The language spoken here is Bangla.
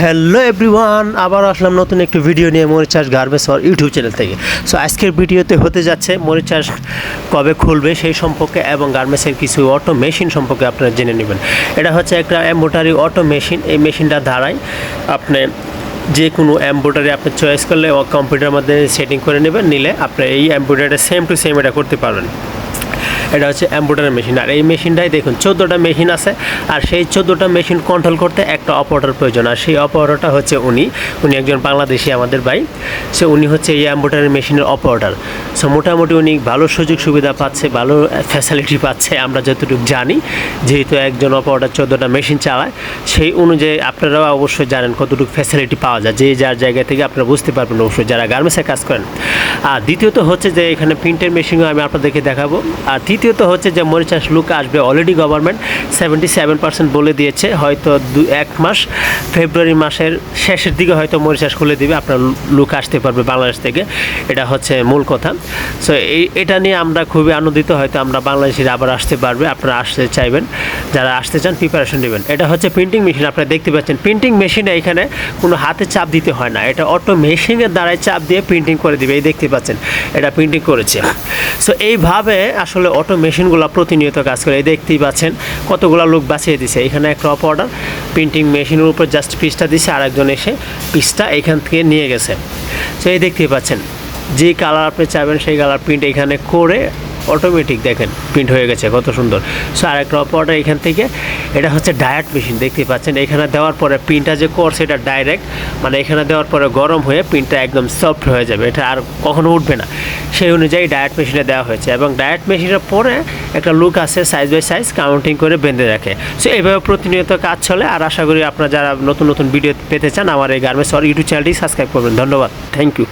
হ্যালো এভরিওয়ান, আবার আসলাম নতুন একটি ভিডিও নিয়ে মরিচাষ গার্মেন্টস ওর ইউটিউব চ্যানেল থেকে। সো আজকের ভিডিওতে হতে যাচ্ছে মরিচাষ কবে খুলবে সেই সম্পর্কে এবং গার্মেন্টসের কিছু অটো মেশিন সম্পর্কে আপনারা জেনে নেবেন। এটা হচ্ছে একটা এমব্রয়ডারি অটো মেশিন। এই মেশিনটা দ্বারাই আপনি যে কোনো এমব্রয়ডারি আপনি চয়েস করলে কম্পিউটারের মধ্যে সেটিং করে নেবেন, নিলে আপনি এই এমব্রয়ডারিটা সেম টু সেম এটা করতে পারবেন। এটা হচ্ছে এমব্রয়ডারি মেশিন। আর এই মেশিনটাই দেখুন 14টা মেশিন আছে, আর সেই 14টা মেশিন কন্ট্রোল করতে একটা অপারেটর প্রয়োজন। আর সেই অপারেটরটা হচ্ছে উনি একজন বাংলাদেশি আমাদের ভাই। সো উনি হচ্ছে এই এমব্রয়ডারি মেশিনের অপারেটর। সো মোটামুটি উনি ভালো সুযোগ সুবিধা পাচ্ছে, ভালো ফ্যাসিলিটি পাচ্ছে আমরা যতটুকু জানি, যেহেতু একজন অপারেটর 14টা মেশিন চালায়। সেই অনুযায়ী আপনারাও অবশ্যই জানেন কতটুকু ফ্যাসিলিটি পাওয়া যায়, যে যার জায়গা থেকে আপনারা বুঝতে পারবেন অবশ্যই যারা গার্মেন্টসে কাজ করেন। আর দ্বিতীয়ত হচ্ছে যে এখানে প্রিন্টের মেশিনও আমি আপনাদেরকে দেখাবো। আর তৃতীয়ত হচ্ছে যে মরিচাষ লুক আসবে, অলরেডি গভর্নমেন্ট 77% বলে দিয়েছে। হয়তো এক মাস ফেব্রুয়ারি মাসের শেষের দিকে হয়তো মরিচাষ খুলে দিবে, আপনার লুক আসতে পারবে বাংলাদেশ থেকে। এটা হচ্ছে মূল কথা। সো এটা নিয়ে আমরা খুবই আনন্দিত। হয়তো আমরা বাংলাদেশিরা আবার আসতে পারবে, আপনারা আসতে চাইবেন, যারা আসতে চান প্রিপারেশন নেবেন। এটা হচ্ছে প্রিন্টিং মেশিন, আপনারা দেখতে পাচ্ছেন প্রিন্টিং মেশিনে এখানে কোনো হাতে চাপ দিতে হয় না, এটা অটো মেশিনের দ্বারাই চাপ দিয়ে প্রিন্টিং করে দিবে। এই দেখতে পাচ্ছেন এটা প্রিন্টিং করেছে। সো এইভাবে আসলে অটো মেশিনগুলো প্রতিনিয়ত কাজ করে। এই দেখতেই পাচ্ছেন কতগুলো লোক বাঁচিয়ে দিছে। এখানে একটা অপারেটর প্রিন্টিং মেশিনের উপর জাস্ট পিসটা দিছে, আরেকজন এসে পিসটা এখান থেকে নিয়ে গেছে। সো এই দেখতেই পাচ্ছেন যে কালার আপনি চাইবেন সেই কালার প্রিন্ট এখানে করে অটোমেটিক দেখেন প্রিন্ট হয়ে গেছে, কত সুন্দর। সো আরেকটা অপারেটর এখান থেকে, এটা হচ্ছে ডায়েট মেশিন দেখতে পাচ্ছেন। এখানে দেওয়ার পরে প্রিন্টটা যে করছে এটা ডাইরেক্ট, মানে এখানে দেওয়ার পরে গরম হয়ে প্রিন্টটা একদম সফট হয়ে যাবে, এটা আর কখনো উঠবে না। সেই অনুযায়ী ডায়েট মেশিনে দেওয়া হয়েছে, এবং ডায়েট মেশিনের পরে একটা লুক আছে সাইজ বাই সাইজ কাউন্টিং করে বেঁধে রাখে। সো এইভাবে প্রতিনিয়ত কাজ চলে। আর আশা করি আপনারা যারা নতুন নতুন ভিডিও পেতে চান আমার এই গার্মেন্টস ওর ইউটিউব চ্যানেলটি সাবস্ক্রাইব করবেন। ধন্যবাদ, থ্যাংক ইউ।